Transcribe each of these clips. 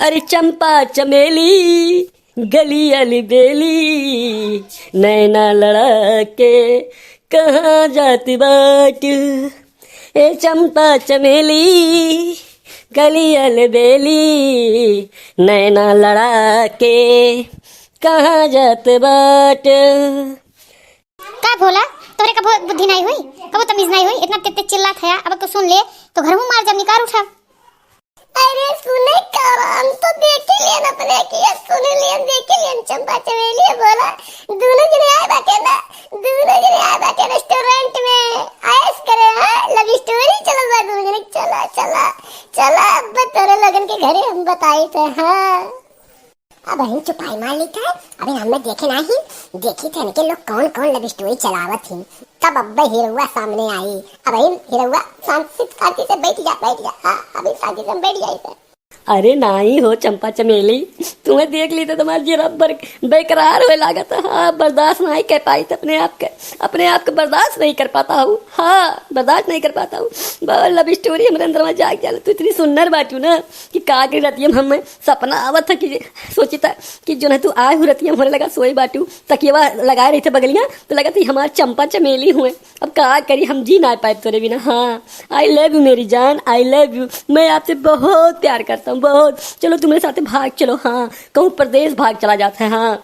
अरे चंपा चमेली गली अली बेली नैना लड़ा के कहाँ जाती बाट। ए चंपा चमेली गली अली बेली नैना लड़ा के कहाँ जाते बाट। का भोला तोहरे का बहुत बुद्धि नहीं हुई, कबो तमीज नहीं हुई, इतना तेज चिल्लात है। अब तो सुन ले तो घर में मार जब निकाल उठा। अरे सुने काम तो देख ही लिया अपने किया, सुन लिया देख ही लिया। चंपा चमेली बोला दोनों जने आए बैठे ना, दोनों जने आए बैठे रेस्टोरेंट में आयस करे। हाँ लव स्टोरी चलो बा दोनों जने चला चला चला। अब तोरे लगन के घरे हम बताई थे। हाँ अब हम चुपाई मार ली था, अभी हमने देखे नहीं, देखी थे इनके लोग कौन कौन लव स्टोरी चलावत थी। तब अब्बा हीरोआ सामने आई। अब हीरोआ शांति से बैठ जा। हाँ अभी शांति से बैठ जाए थे। अरे नहीं हो चंपा चमेली, तुम्हें देख ली तो तुम्हारी जीरा बेकरार हुए लागत। हाँ बर्दाश्त नहीं कर पाई तो अपने आप को बर्दाश्त नहीं कर पाता हूँ। हाँ बर्दाश्त नहीं कर पाता हूँ। लव स्टोरी हमारे अंदर में जाग जाला। तू इतनी सुंदर बाटू ना कि कागरी रतियम हमें सपना आवत था कि सोची था कि जो है तू आए हो रतियम हमारे लगा सोई बाटू तकिया लगाए रही थे बगलियाँ तो लगा थी हमारे चंपा चमेली हुए। अब का करी हम जी ना पाए तोरे बिना। हाँ आई लव यू मेरी जान, आई लव यू। मैं आपसे बहुत प्यार करता हूँ बहुत। चलो तुम्हारे साथ भाग चलो। हाँ कहूँ प्रदेश भाग चला जाता है। हाँ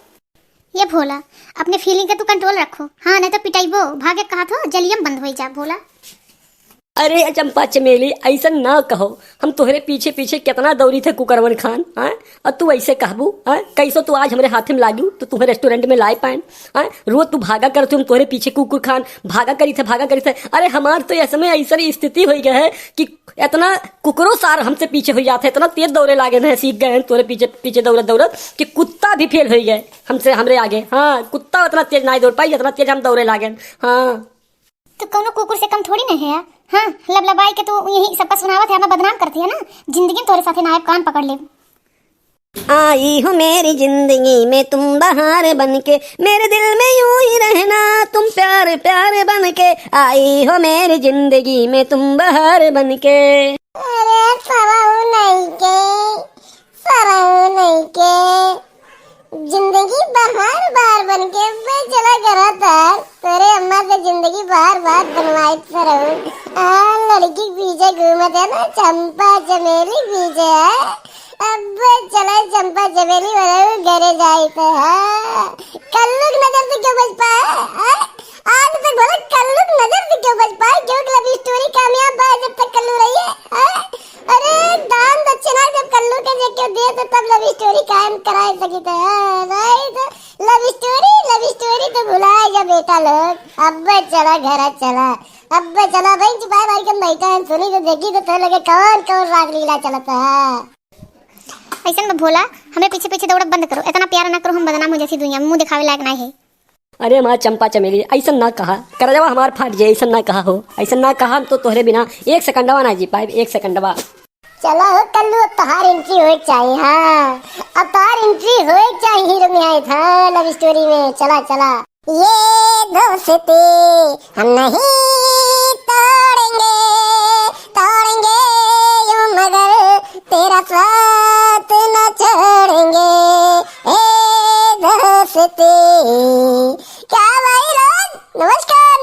ये भोला अपने फीलिंग का तू कंट्रोल रखो। हाँ नहीं तो पिटाइबो। भागे कहा तो जलियम बंद हो जा भोला। अरे चंपा चमेली ऐसा ना कहो, हम तोहरे पीछे पीछे कितना दौड़ी थे कुकरवन खान। हाँ और तू ऐसे कहबू। हाँ कैसो तू आज हमारे हाथ में लागू तो तुम्हें रेस्टोरेंट में लाए पाए। हाँ रोज तू भागा कर, तुम तोहरे पीछे कुकुर खान भागा करी थे। अरे हमार तो ऐसे में ऐसी स्थिति हो गई है कि इतना कुकरों सार हमसे पीछे हो जाते, इतना तेज दौड़े लागे हैं, सीख गए हैं तोरे पीछे पीछे दौड़त कि कुत्ता भी फेल हो गए हमसे हमरे आगे। हाँ कुत्ता उतना तेज नहीं दौड़ पाई जितना तेज हम दौड़े लागे। हाँ तो कौनो कुकुर से कम थोड़ी नहीं है यार। हाँ लबलबाई के तो यही सबका सुनावत है, हमें बदनाम करती है ना। जिंदगी में तोरे साथे नायब कान पकड़ ले। आई हो मेरी जिंदगी में तुम बहार बनके, मेरे दिल में यूं ही रहना तुम प्यार प्यार बनके। आई हो मेरी जिंदगी में तुम बहार बनके। अरे सराहू नहीं के जिंदगी बहार बार बनके मैं चला करा था। तेरे अम्मा से जिंदगी बार बार बनवाई रहूं। लड़की पीछे घूमत है ना चंपा चमेली पीछे है। अब चला चंपा चमेली वाले घरे जाए थे। कल्लू की नजर से क्यों बच पाए? आज तक बोला कल्लू की नजर से क्यों बच पाए? क्योंकि लव स्टोरी कामयाब है जब तक कल्लू रही है। अरे दान दक्षिणा जब कल्लू के जेके दे तो तब लव स्टोरी कायम कराए सकी थे। लव स्टोरी तो भुलाए जा बेटा लोग। अब चला घर चला, अब चला भाई चुपाए भाई के बैठा है। सुनी तो देखी तो लगे कौन कौन राग लीला चलता है। ऐसा में भोला हमें पीछे पीछे दौड़ब बंद करो, इतना प्यार ना करो, हम बदनाम हो जैसी दुनिया में मुंह दिखावे लायक नहीं है। अरे हमारा चंपा चमेली ऐसा ना कहा कर जवा हमार फाट जाए। ऐसा ना कहा हो, ऐसा ना कहा तो तोहरे बिना एक सेकंडवा ना जी पाए, एक सेकंडवा। चलो हो कल्लू तहार एंट्री हो चाहिए। हाँ अब तहार एंट्री हो चाहिए हीरो में आए था लव स्टोरी में। चला चला ये दोस्ती हम नहीं तोड़ेंगे यूं मगर तेरा साथ न छोड़ेंगे। ए दोस्ती क्या भाई लोग नमस्कार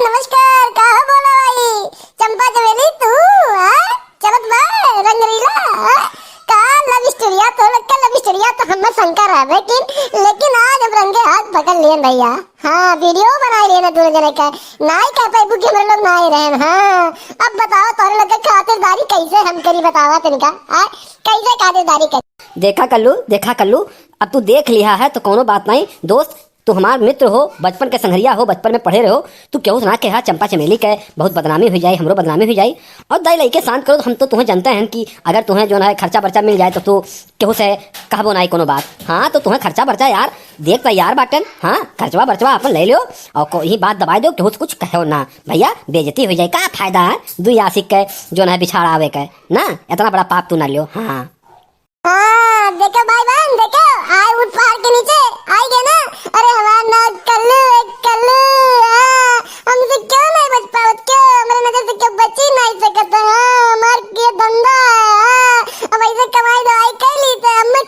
कहा बोला भाई चंपा चमेली तू चलत बा रंगरीला का लव स्टोरिया तो लगता लव स्टोरिया तो हमें शंकर है लेकिन आज हम रंगे हाथ पकड़ लिए भैया। हाँ वीडियो बनाए लिए ना दोनों जने का नाई कह पाए बुकी हम लोग नाई रहे। हाँ अब बताओ तोरे लगे खातिरदारी कैसे हम करी बतावा तनिका। कैसे खातिरदारी कर। देखा कल्लू अब तू देख लिया है तो कोनो बात नहीं दोस्त। तू हमार मित्र हो, बचपन के संगरिया हो, बचपन में पढ़े रहो। तू क्यों ना कहा चंपा चमेली के बहुत बदनामी हो जाए, हमरो बदनामी हो जाए। और दाई लइके शांत करो। हम तो तुम्हें जानते हैं कि अगर तुम्हें जो है खर्चा बर्चा मिल जाए तो तू केहू से कहबो नहीं कोनो बात। हाँ तो तुम्हें खर्चा बर्चा यार देख तैयार बाटन। हाँ खर्चवा बर्चवा अपन ले लो और कोई बात दबा दो, केहू कुछ कहो ना भैया, बेइज्जती हो जाए। का फायदा है दुई आशिक के जो है बिछाड़ आवे के ना, इतना बड़ा पाप तू ना लियो। हाँ देखो भाई बहन देखो आए उठ पहाड़ के नीचे आई गए ना। अरे हमारा ना कल्लू हमसे क्यों नहीं बच पावत, क्यों हमारे नजर से क्यों बची नहीं सकता। हमार ये धंधा है। अब ऐसे कमाई दवाई कर ली तो हमें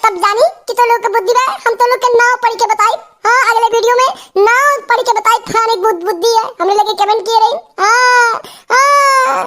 तब जानी कि तो लोग के बुद्धि बा, हम तो लोग के नाव पढ़ के बताई। हाँ, अगले वीडियो में नाव पढ़ के बताई, थाने बुद्धि है, हमने लगे कमेंट किए रही। हाँ हाँ।